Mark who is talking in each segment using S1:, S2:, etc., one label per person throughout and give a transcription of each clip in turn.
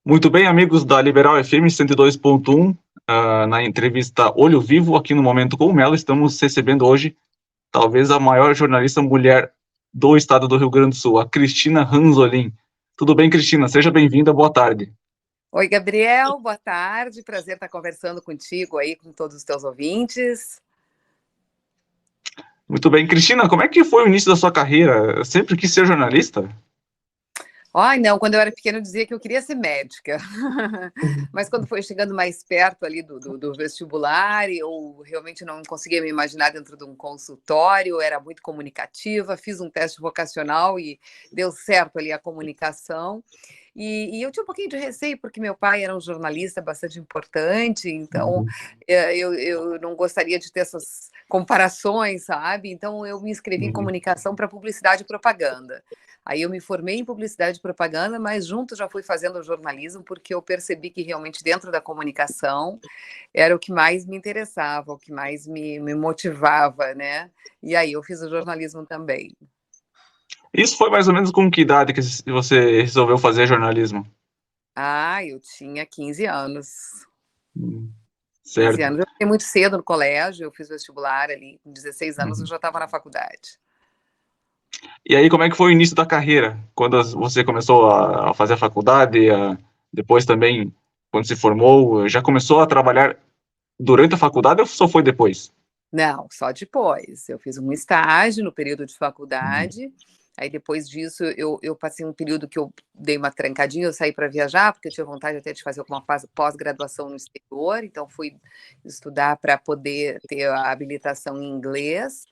S1: Muito bem, amigos da Liberal FM 102.1, na entrevista Olho Vivo, aqui no Momento com o Melo, estamos recebendo hoje, talvez a maior jornalista mulher do estado do Rio Grande do Sul, a Cristina Ranzolin. Tudo bem, Cristina? Seja bem-vinda, boa tarde.
S2: Oi, Gabriel, boa tarde, prazer estar conversando contigo aí, com todos os teus ouvintes.
S1: Muito bem. Cristina, como é que foi o início da sua carreira? Sempre quis ser jornalista?
S2: Ai, não, quando eu era pequena eu dizia que eu queria ser médica, mas quando foi chegando mais perto ali do vestibular, eu realmente não conseguia me imaginar dentro de um consultório, eu era muito comunicativa, fiz um teste vocacional e deu certo ali a comunicação, e eu tinha um pouquinho de receio, porque meu pai era um jornalista bastante importante, então eu não gostaria de ter essas comparações, sabe? Então eu me inscrevi em comunicação para publicidade e propaganda. Aí eu me formei em publicidade e propaganda, mas junto já fui fazendo jornalismo, porque eu percebi que realmente dentro da comunicação era o que mais me interessava, o que mais me motivava, né? E aí eu fiz o jornalismo também.
S1: Isso foi mais ou menos com que idade que você resolveu fazer jornalismo?
S2: Ah, eu tinha 15 anos. 15
S1: Certo.
S2: anos. Eu fiquei muito cedo no colégio, eu fiz vestibular ali, com 16 anos eu já estava na faculdade.
S1: E aí, como é que foi o início da carreira? Quando você começou a fazer a faculdade, depois também, quando se formou, já começou a trabalhar durante a faculdade ou só foi depois?
S2: Não, só depois. Eu fiz um estágio no período de faculdade, aí depois disso eu passei um período que eu dei uma trancadinha, eu saí para viajar, porque eu tinha vontade até de fazer alguma pós-graduação no exterior, então fui estudar para poder ter a habilitação em inglês.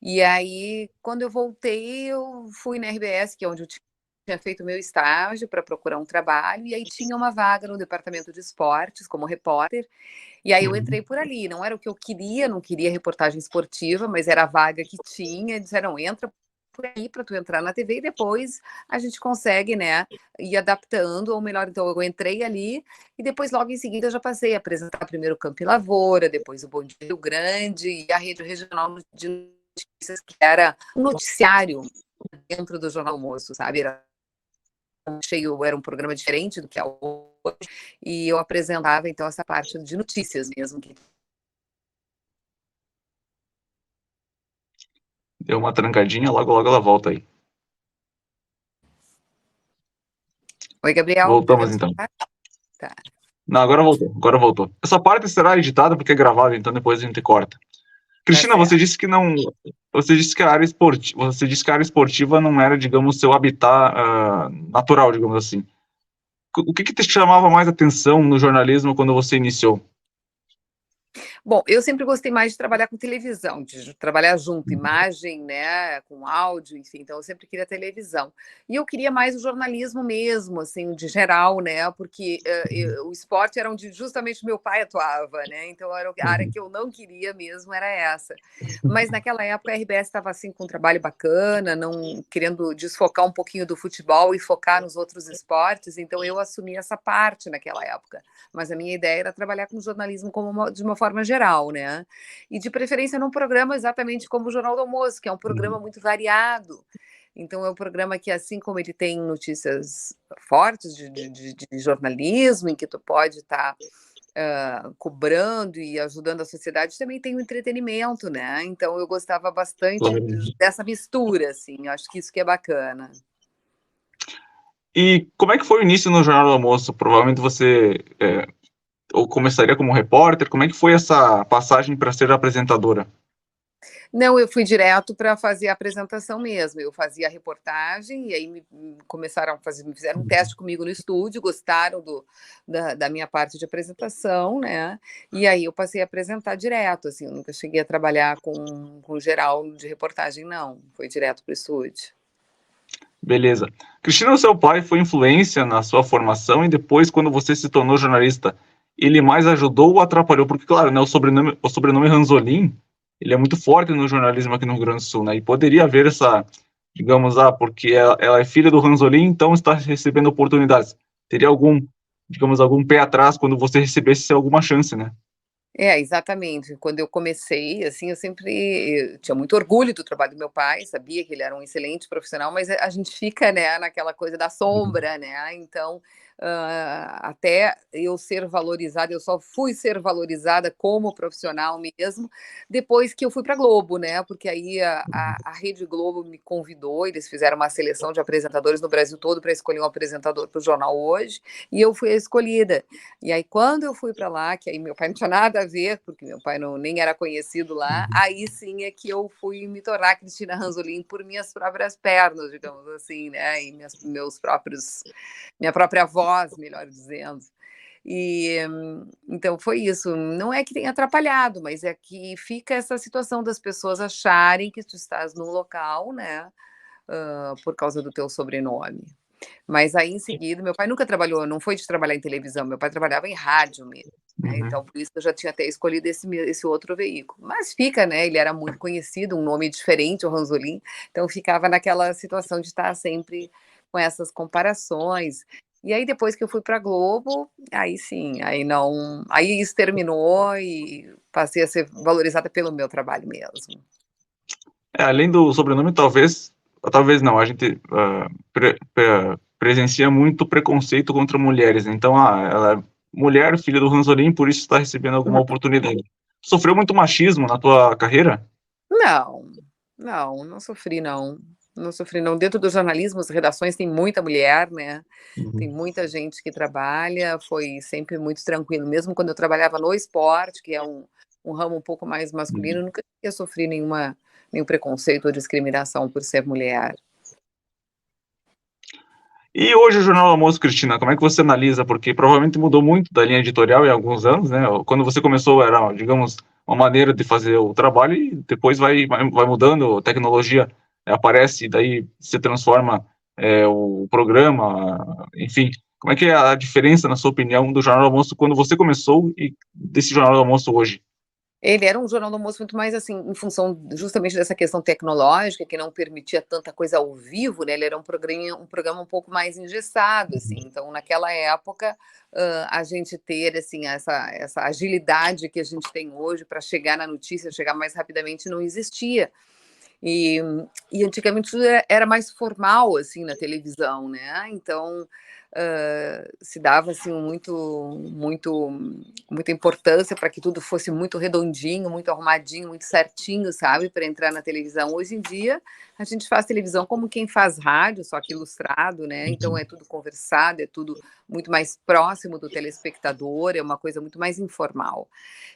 S2: E aí, quando eu voltei, eu fui na RBS, que é onde eu tinha feito meu estágio para procurar um trabalho, e aí tinha uma vaga no departamento de esportes como repórter, e aí eu entrei por ali, não era o que eu queria, não queria reportagem esportiva, mas era a vaga que tinha, e disseram, entra por aí para tu entrar na TV e depois a gente consegue, né, ir adaptando, ou melhor, então eu entrei ali e depois logo em seguida eu já passei a apresentar primeiro o Campo e Lavoura, depois o Bom Dia Rio Grande e a rede regional de notícias, que era um noticiário dentro do Jornal Almoço, sabe? Era um programa diferente do que é hoje, e eu apresentava então essa parte de notícias mesmo.
S1: Deu uma trancadinha, logo logo ela volta aí.
S2: Oi, Gabriel,
S1: Voltamos
S2: podemos
S1: então.
S2: falar? Tá.
S1: Não, agora voltou, agora voltou. Essa parte será editada porque é gravada, então depois a gente corta.
S2: Tá
S1: Cristina, você
S2: certo.
S1: disse que não, você disse que a área esportiva, você disse que a área esportiva não era, digamos, seu habitat natural, digamos assim. O que te chamava mais atenção no jornalismo quando você iniciou?
S2: Bom, eu sempre gostei mais de trabalhar com televisão, de trabalhar junto, imagem, né, com áudio, enfim, então eu sempre queria televisão. E eu queria mais o jornalismo mesmo, assim, de geral, né, porque o esporte era onde justamente meu pai atuava, né, então era a área que eu não queria mesmo, era essa. Mas naquela época a RBS estava, assim, com um trabalho bacana, não querendo desfocar um pouquinho do futebol e focar nos outros esportes, então eu assumi essa parte naquela época. Mas a minha ideia era trabalhar com jornalismo de uma forma geral, né? E de preferência num programa exatamente como o Jornal do Almoço, que é um programa muito variado. Então é um programa que, assim como ele tem notícias fortes de jornalismo, em que tu pode estar cobrando e ajudando a sociedade, também tem o entretenimento, né? Então eu gostava bastante
S1: Claro.
S2: dessa mistura, assim, acho que isso que é bacana.
S1: E como é que foi o início no Jornal do Almoço? Provavelmente você ou começaria como repórter. Como é que foi essa passagem para ser apresentadora?
S2: Não, eu fui direto para fazer a apresentação mesmo. Eu fazia a reportagem e aí começaram a fazer, me fizeram um teste comigo no estúdio, gostaram da minha parte de apresentação, né? E aí eu passei a apresentar direto, assim, eu nunca cheguei a trabalhar com geral de reportagem, não. Foi direto para o estúdio.
S1: Beleza. Cristina, seu pai foi influência na sua formação e depois, quando você se tornou jornalista, ele mais ajudou ou atrapalhou? Porque, claro, né, o sobrenome Ranzolin, ele é muito forte no jornalismo aqui no Rio Grande do Sul, né? E poderia haver essa, digamos, porque ela é filha do Ranzolin, então está recebendo oportunidades. Teria algum, digamos, algum pé atrás quando você recebesse alguma chance, né?
S2: É, exatamente. Quando eu comecei, assim, eu tinha muito orgulho do trabalho do meu pai, sabia que ele era um excelente profissional, mas a gente fica, né, naquela coisa da sombra, né? Então, até eu ser valorizada, eu só fui ser valorizada como profissional mesmo depois que eu fui para a Globo, né? Porque aí a Rede Globo me convidou, eles fizeram uma seleção de apresentadores no Brasil todo para escolher um apresentador para o Jornal Hoje, e eu fui a escolhida. E aí, quando eu fui para lá, que aí meu pai não tinha nada a ver, porque meu pai nem era conhecido lá, aí sim é que eu fui me tornar Cristina Ranzolin por minhas próprias pernas, digamos assim, né? E minha própria voz, melhor dizendo. E então foi isso. Não é que tenha atrapalhado, mas é que fica essa situação das pessoas acharem que tu estás num local, né? Por causa do teu sobrenome. Mas aí em seguida, meu pai nunca trabalhou, não foi de trabalhar em televisão, meu pai trabalhava em rádio mesmo. Né? Então, por isso eu já tinha até escolhido esse outro veículo. Mas fica, né? Ele era muito conhecido, um nome diferente, o Ranzolin, então ficava naquela situação de estar sempre com essas comparações. E aí, depois que eu fui para a Globo, aí sim, aí não. Aí isso terminou e passei a ser valorizada pelo meu trabalho mesmo.
S1: Além do sobrenome, talvez não, a gente presencia muito preconceito contra mulheres. Então, ela é mulher, filha do Ranzolin, por isso está recebendo alguma oportunidade. Sofreu muito machismo na tua carreira?
S2: Não sofri, não. Não sofri, não. Dentro do jornalismo, as redações tem muita mulher, né? Tem muita gente que trabalha, foi sempre muito tranquilo. Mesmo quando eu trabalhava no esporte, que é um ramo um pouco mais masculino, eu nunca tinha sofrido nenhum preconceito ou discriminação por ser mulher.
S1: E hoje o Jornal do Almoço, Cristina, como é que você analisa? Porque provavelmente mudou muito da linha editorial em alguns anos, né? Quando você começou era, digamos, uma maneira de fazer o trabalho e depois vai mudando, a tecnologia aparece e daí se transforma o programa, enfim. Como é que é a diferença, na sua opinião, do Jornal do Almoço quando você começou e desse Jornal do Almoço hoje?
S2: Ele era um Jornal do Almoço muito mais assim, em função justamente dessa questão tecnológica, que não permitia tanta coisa ao vivo, né? Ele era um programa um pouco mais engessado, assim. Então, naquela época, a gente ter assim, essa agilidade que a gente tem hoje para chegar na notícia, chegar mais rapidamente, não existia. E, e antigamente tudo era mais formal, assim, na televisão, né? Então, se dava, assim, muita importância para que tudo fosse muito redondinho, muito arrumadinho, muito certinho, sabe? Para entrar na televisão. Hoje em dia, a gente faz televisão como quem faz rádio, só que ilustrado, né? Então, é tudo conversado, é tudo muito mais próximo do telespectador, é uma coisa muito mais informal.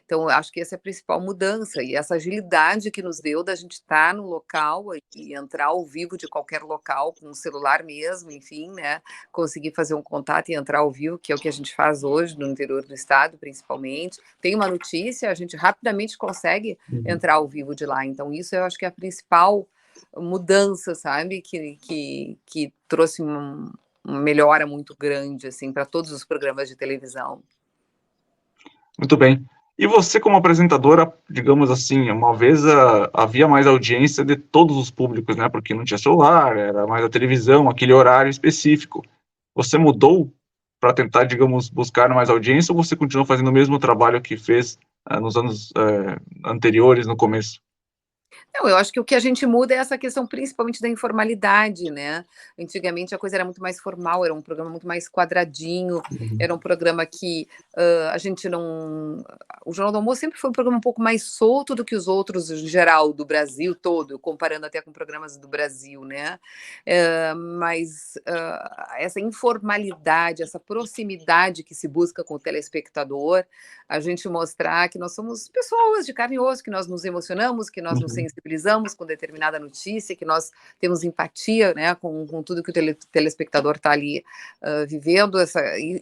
S2: Então, eu acho que essa é a principal mudança e essa agilidade que nos deu da gente estar no local e entrar ao vivo de qualquer local, com o celular mesmo, enfim, né? Conseguir fazer um contato e entrar ao vivo, que é o que a gente faz hoje no interior do estado, principalmente. Tem uma notícia, a gente rapidamente consegue entrar ao vivo de lá. Então, isso eu acho que é a principal mudança, sabe? Que trouxe uma melhora muito grande, assim, para todos os programas de televisão.
S1: Muito bem. E você, como apresentadora, digamos assim, uma vez havia mais audiência de todos os públicos, né? Porque não tinha celular, era mais a televisão, aquele horário específico. Você mudou para tentar, digamos, buscar mais audiência ou você continuou fazendo o mesmo trabalho que fez nos anos anteriores, no começo?
S2: Não, eu acho que o que a gente muda é essa questão principalmente da informalidade, né? Antigamente a coisa era muito mais formal, era um programa muito mais quadradinho, era um programa que a gente não. O Jornal do Almoço sempre foi um programa um pouco mais solto do que os outros, em geral, do Brasil todo, comparando até com programas do Brasil, né? Mas essa informalidade, essa proximidade que se busca com o telespectador, a gente mostrar que nós somos pessoas de carne e osso, que nós nos emocionamos, que nós nos sensibilizamos com determinada notícia, que nós temos empatia, né, com tudo que o telespectador está ali vivendo.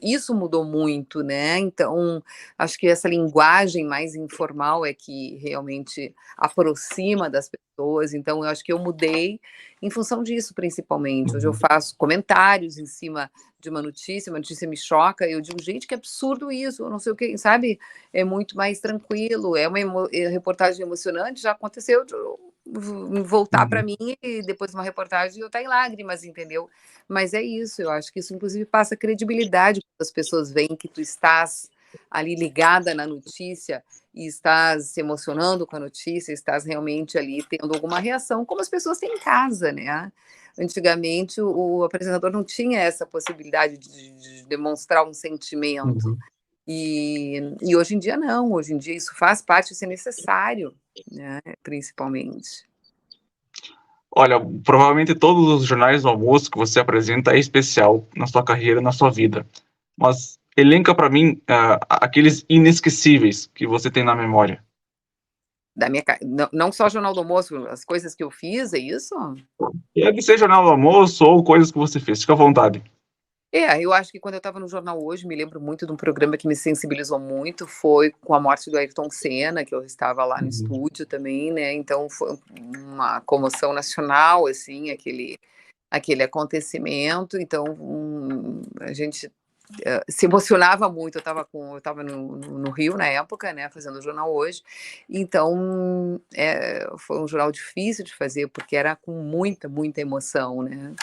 S2: Isso mudou muito, né? Então, acho que essa linguagem mais informal é que realmente aproxima das pessoas. Então, eu acho que eu mudei em função disso, principalmente. Hoje eu faço comentários em cima de uma notícia me choca, eu digo, gente, que absurdo isso, eu não sei o que, sabe? É muito mais tranquilo, é uma reportagem emocionante, já aconteceu de eu voltar para mim e depois de uma reportagem eu estar em lágrimas, entendeu? Mas é isso, eu acho que isso inclusive passa credibilidade quando as pessoas veem que tu estás ali ligada na notícia e estás se emocionando com a notícia, estás realmente ali tendo alguma reação, como as pessoas têm em casa, né? antigamente o apresentador não tinha essa possibilidade de demonstrar um sentimento.
S1: Uhum.
S2: E hoje em dia não, hoje em dia isso faz parte, isso é necessário, né, principalmente.
S1: Olha, provavelmente todos os jornais do almoço que você apresenta é especial na sua carreira, na sua vida. Mas elenca para mim aqueles inesquecíveis que você tem na memória.
S2: Não só Jornal do Almoço, as coisas que eu fiz, é isso?
S1: Pode ser jornal do almoço ou coisas que você fez, fica à vontade.
S2: Eu acho que quando eu estava no jornal hoje, me lembro muito de um programa que me sensibilizou muito, foi com a morte do Ayrton Senna, que eu estava lá no
S1: Uhum.
S2: estúdio também, né? Então foi uma comoção nacional, assim, aquele acontecimento. Então a gente se emocionava muito. Eu estava no Rio na época, né, fazendo o jornal hoje. Então foi um jornal difícil de fazer porque era com muita, muita emoção, né?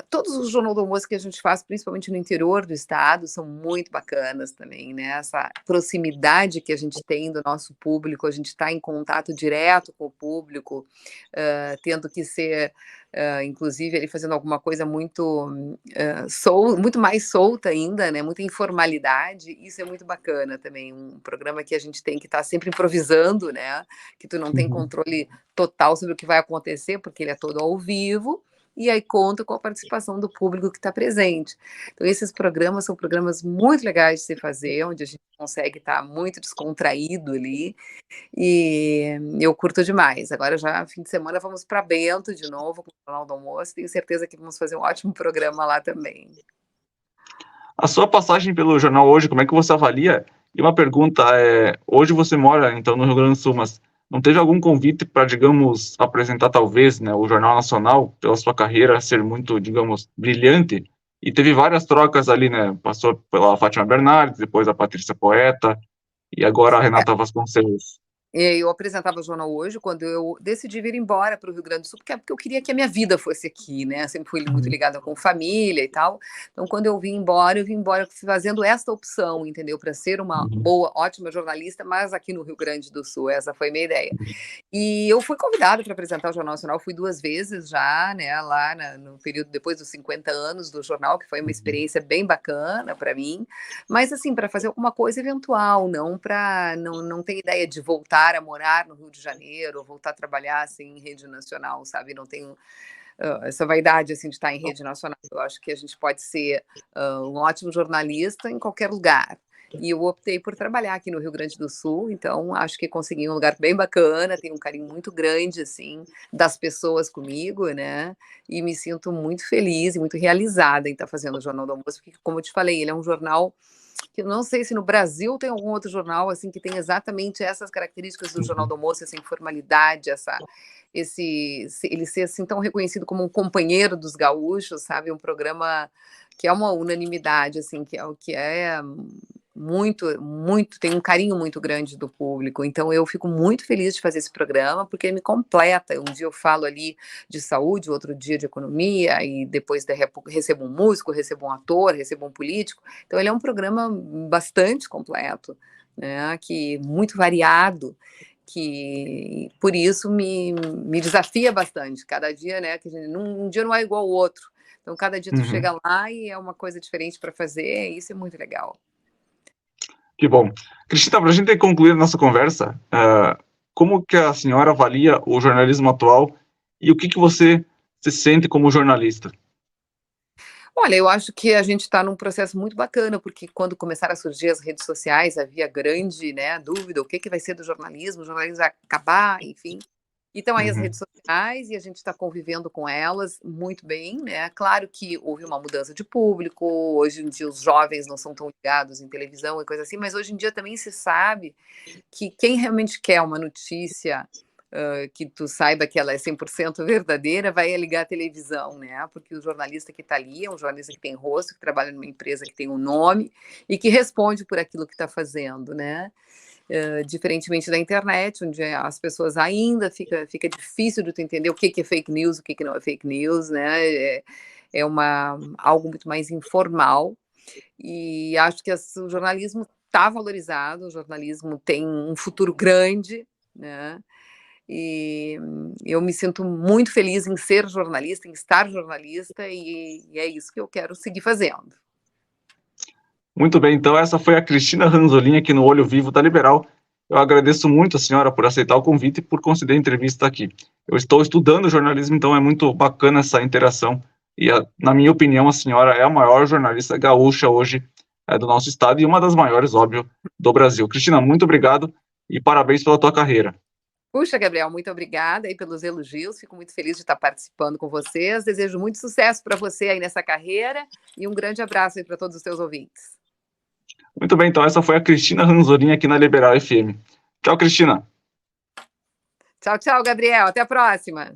S2: Todos os Jornal do Almoço que a gente faz, principalmente no interior do estado, são muito bacanas também, né? Essa proximidade que a gente tem do nosso público, a gente está em contato direto com o público, tendo que ser, inclusive, ele fazendo alguma coisa muito, muito mais solta ainda, né? Muita informalidade, isso é muito bacana também. Um programa que a gente tem que estar sempre improvisando, né? Que tu não tem
S1: Uhum.
S2: controle total sobre o que vai acontecer, porque ele é todo ao vivo e aí conta com a participação do público que está presente. Então, esses programas são programas muito legais de se fazer, onde a gente consegue estar muito descontraído ali, e eu curto demais. Agora, já fim de semana, vamos para Bento de novo, com o Jornal do Almoço, tenho certeza que vamos fazer um ótimo programa lá também.
S1: A sua passagem pelo jornal hoje, como é que você avalia? E uma pergunta hoje você mora, então, no Rio Grande do Sul, mas não teve algum convite para, digamos, apresentar talvez, né, o Jornal Nacional, pela sua carreira ser muito, digamos, brilhante? E teve várias trocas ali, né? Passou pela Fátima Bernardes, depois a Patrícia Poeta, e agora a Renata Vasconcelos.
S2: Eu apresentava o Jornal Hoje quando eu decidi vir embora para o Rio Grande do Sul, porque eu queria que a minha vida fosse aqui, né? Sempre fui muito
S1: Uhum.
S2: ligada com família e tal. Então, quando eu vim embora fazendo esta opção, entendeu? Para ser uma
S1: Uhum.
S2: boa, ótima jornalista, mas aqui no Rio Grande do Sul. Essa foi a minha ideia. E eu fui convidada para apresentar o Jornal Nacional, fui 2 vezes já, né, lá no período depois dos 50 anos do jornal, que foi uma experiência bem bacana para mim, mas assim, para fazer alguma coisa eventual, não ter ideia de voltar a morar no Rio de Janeiro, ou voltar a trabalhar, assim, em rede nacional, sabe, não tenho, essa vaidade, assim, de estar em rede nacional. Eu acho que a gente pode ser, um ótimo jornalista em qualquer lugar. E eu optei por trabalhar aqui no Rio Grande do Sul, então acho que consegui um lugar bem bacana, tenho um carinho muito grande, assim, das pessoas comigo, né? E me sinto muito feliz e muito realizada em estar fazendo o Jornal do Almoço, porque, como eu te falei, ele é um jornal que eu não sei se no Brasil tem algum outro jornal assim que tem exatamente essas características do Jornal do Almoço, essa informalidade, ele ser assim tão reconhecido como um companheiro dos gaúchos, sabe? Um programa que é uma unanimidade, assim, que é o que é muito, muito, tem um carinho muito grande do público. Então eu fico muito feliz de fazer esse programa, porque ele me completa. Um dia eu falo ali de saúde, outro dia de economia, e depois recebo um músico, recebo um ator, recebo um político. Então ele é um programa bastante completo, né? Que muito variado, que por isso me desafia bastante. Cada dia, né? Um dia não é igual ao outro. Então, cada dia tu
S1: Uhum.
S2: chega lá e é uma coisa diferente para fazer, e isso é muito legal.
S1: Que bom. Cristina, para a gente concluir a nossa conversa, como que a senhora avalia o jornalismo atual e o que, que você se sente como jornalista?
S2: Olha, eu acho que a gente está num processo muito bacana, porque quando começaram a surgir as redes sociais, havia grande, né, dúvida, o que que vai ser do jornalismo? O jornalismo vai acabar, enfim. Então aí as
S1: Uhum.
S2: redes sociais e a gente está convivendo com elas muito bem, né? Claro que houve uma mudança de público, hoje em dia os jovens não são tão ligados em televisão e coisa assim, mas hoje em dia também se sabe que quem realmente quer uma notícia, que tu saiba que ela é 100% verdadeira, vai ligar a televisão, né? Porque o jornalista que está ali é um jornalista que tem rosto, que trabalha numa empresa que tem um nome e que responde por aquilo que está fazendo, né? Diferentemente da internet, onde as pessoas ainda fica difícil de tu entender o que é fake news, o que não é fake news, né? Algo muito mais informal. E acho que o jornalismo está valorizado, o jornalismo tem um futuro grande, né? e eu me sinto muito feliz em ser jornalista, em estar jornalista, e é isso que eu quero seguir fazendo.
S1: Muito bem, então essa foi a Cristina Ranzolin aqui no Olho Vivo da Liberal. Eu agradeço muito a senhora por aceitar o convite e por conceder a entrevista aqui. Eu estou estudando jornalismo, então é muito bacana essa interação. E, na minha opinião, a senhora é a maior jornalista gaúcha hoje do nosso estado e uma das maiores, óbvio, do Brasil. Cristina, muito obrigado e parabéns pela tua carreira.
S2: Puxa, Gabriel, muito obrigada aí pelos elogios. Fico muito feliz de estar participando com vocês. Desejo muito sucesso para você aí nessa carreira e um grande abraço aí para todos os teus ouvintes.
S1: Muito bem, então essa foi a Cristina Ranzolin aqui na Liberal FM. Tchau, Cristina.
S2: Tchau, tchau, Gabriel. Até a próxima.